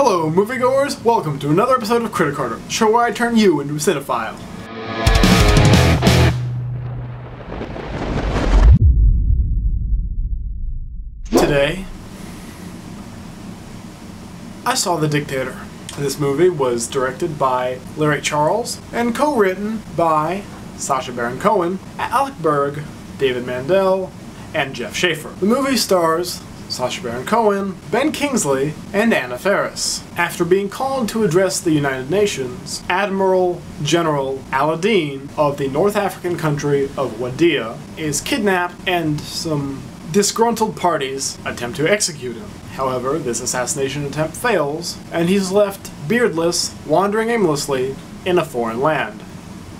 Hello, moviegoers! Welcome to another episode of CritiCarter, the show where I turn you into a cinephile. Today, I saw The Dictator. This movie was directed by Larry Charles and co-written by Sacha Baron Cohen, Alec Berg, David Mandel, and Jeff Schaffer. The movie stars Sacha Baron Cohen, Ben Kingsley, and Anna Faris. After being called to address the United Nations, Admiral General Aladdin of the North African country of Wadiya is kidnapped and some disgruntled parties attempt to execute him. However, this assassination attempt fails, and he's left beardless, wandering aimlessly in a foreign land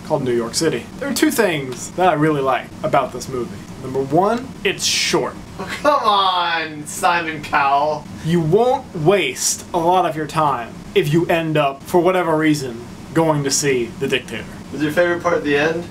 called New York City. There are two things that I really like about this movie. Number one, it's short. Oh, come on, Simon Cowell. You won't waste a lot of your time if you end up, for whatever reason, going to see The Dictator. Was your favorite part at the end?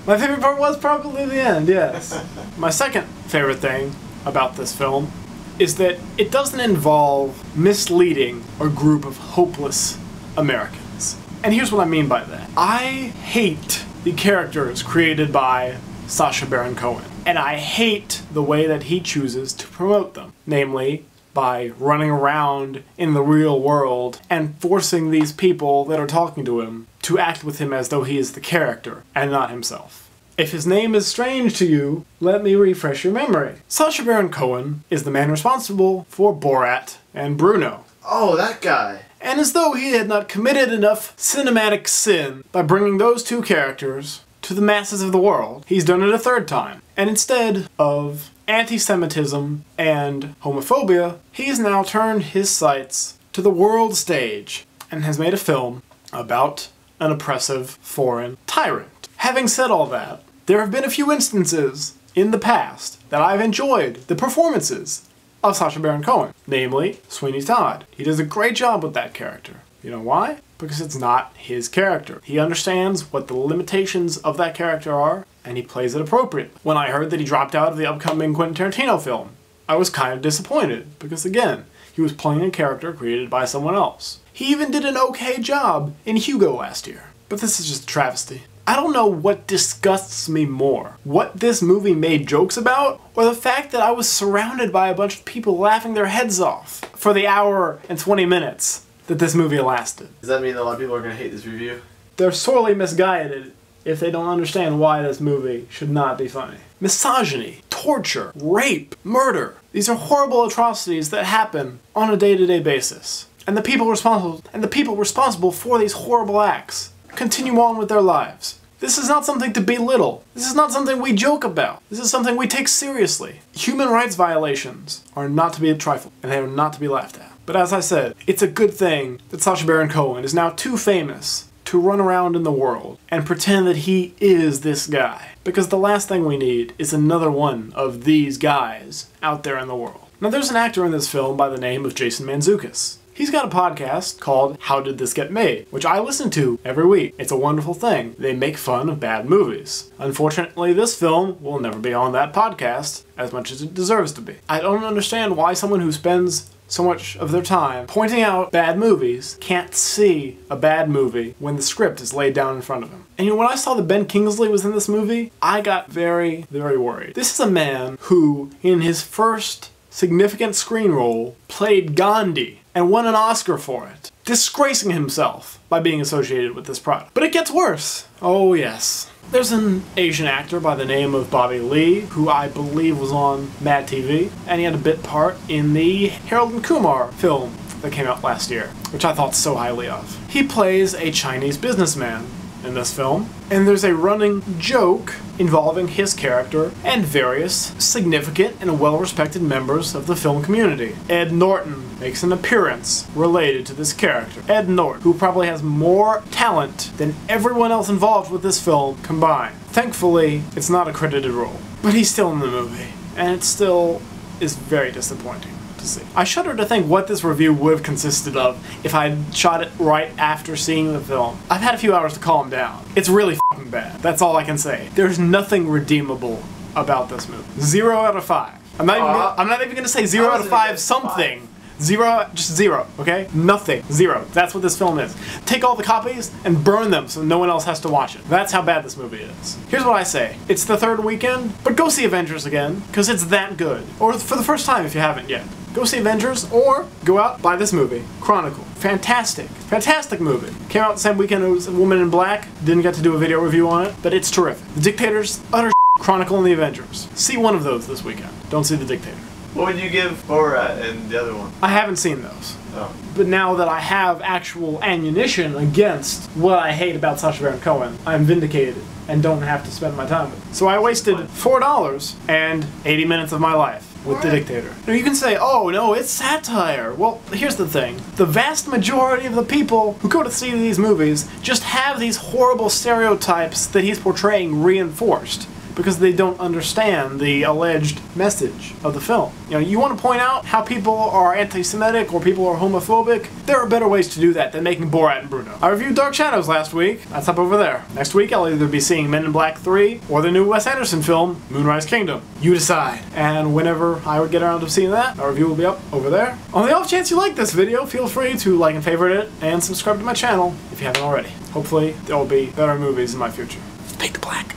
My favorite part was probably the end, yes. My second favorite thing about this film is that it doesn't involve misleading a group of hopeless Americans. And here's what I mean by that. I hate the characters created by Sacha Baron Cohen, and I hate the way that he chooses to promote them, namely by running around in the real world and forcing these people that are talking to him to act with him as though he is the character and not himself. If his name is strange to you, let me refresh your memory. Sacha Baron Cohen is the man responsible for Borat and Bruno. Oh, that guy. And as though he had not committed enough cinematic sin by bringing those two characters to the masses of the world, he's done it a third time. And instead of anti-Semitism and homophobia, he's now turned his sights to the world stage and has made a film about an oppressive foreign tyrant. Having said all that, there have been a few instances in the past that I've enjoyed the performances of Sacha Baron Cohen, namely Sweeney Todd. He does a great job with that character. You know why? Because it's not his character. He understands what the limitations of that character are, and he plays it appropriately. When I heard that he dropped out of the upcoming Quentin Tarantino film, I was kind of disappointed, because again, he was playing a character created by someone else. He even did an okay job in Hugo last year. But this is just a travesty. I don't know what disgusts me more. What this movie made jokes about, or the fact that I was surrounded by a bunch of people laughing their heads off for the hour and 20 minutes that this movie lasted. Does that mean that a lot of people are going to hate this review? They're sorely misguided if they don't understand why this movie should not be funny. Misogyny, torture, rape, murder. These are horrible atrocities that happen on a day-to-day basis. And the people responsible for these horrible acts continue on with their lives. This is not something to belittle. This is not something we joke about. This is something we take seriously. Human rights violations are not to be trifled, and they are not to be laughed at. But as I said, it's a good thing that Sacha Baron Cohen is now too famous to run around in the world and pretend that he is this guy. Because the last thing we need is another one of these guys out there in the world. Now there's an actor in this film by the name of Jason Mantzoukas. He's got a podcast called How Did This Get Made, which I listen to every week. It's a wonderful thing. They make fun of bad movies. Unfortunately, this film will never be on that podcast as much as it deserves to be. I don't understand why someone who spends so much of their time pointing out bad movies can't see a bad movie when the script is laid down in front of him. And you know, when I saw that Ben Kingsley was in this movie, I got very, very worried. This is a man who, in his first significant screen role, played Gandhi and won an Oscar for it, disgracing himself by being associated with this product. But it gets worse. Oh yes. There's an Asian actor by the name of Bobby Lee, who I believe was on Mad TV, and he had a bit part in the Harold and Kumar film that came out last year, which I thought so highly of. He plays a Chinese businessman in this film, and there's a running joke involving his character and various significant and well-respected members of the film community. Ed Norton makes an appearance related to this character. Ed Norton, who probably has more talent than everyone else involved with this film combined. Thankfully, it's not a credited role, but he's still in the movie, and it still is very disappointing to see. I shudder to think what this review would have consisted of if I had shot it right after seeing the film. I've had a few hours to calm down. It's really f***ing bad. That's all I can say. There's nothing redeemable about this movie. 0 out of 5. I'm not even gonna say 0 out of 5 something. Zero, just zero, okay? Nothing. Zero. That's what this film is. Take all the copies and burn them so no one else has to watch it. That's how bad this movie is. Here's what I say. It's the third weekend, but go see Avengers again, because it's that good. Or for the first time if you haven't yet. Go see Avengers, or go out, buy this movie, Chronicle. Fantastic. Fantastic movie. Came out the same weekend it was Woman in Black. Didn't get to do a video review on it, but it's terrific. The Dictator's utter Chronicle and the Avengers. See one of those this weekend. Don't see The Dictator. What would you give Borat and the other one? I haven't seen those. Oh. But now that I have actual ammunition against what I hate about Sacha Baron Cohen, I'm vindicated and don't have to spend my time with it. So I wasted $4 and 80 minutes of my life with The Dictator. Now you can say, oh no, it's satire. Well, here's the thing. The vast majority of the people who go to see these movies just have these horrible stereotypes that he's portraying reinforced, because they don't understand the alleged message of the film. You know, you want to point out how people are anti-Semitic or people are homophobic? There are better ways to do that than making Borat and Bruno. I reviewed Dark Shadows last week. That's up over there. Next week I'll either be seeing Men in Black 3 or the new Wes Anderson film, Moonrise Kingdom. You decide. And whenever I would get around to seeing that, our review will be up over there. On the off chance you like this video, feel free to like and favorite it and subscribe to my channel if you haven't already. Hopefully there will be better movies in my future. Fade to black.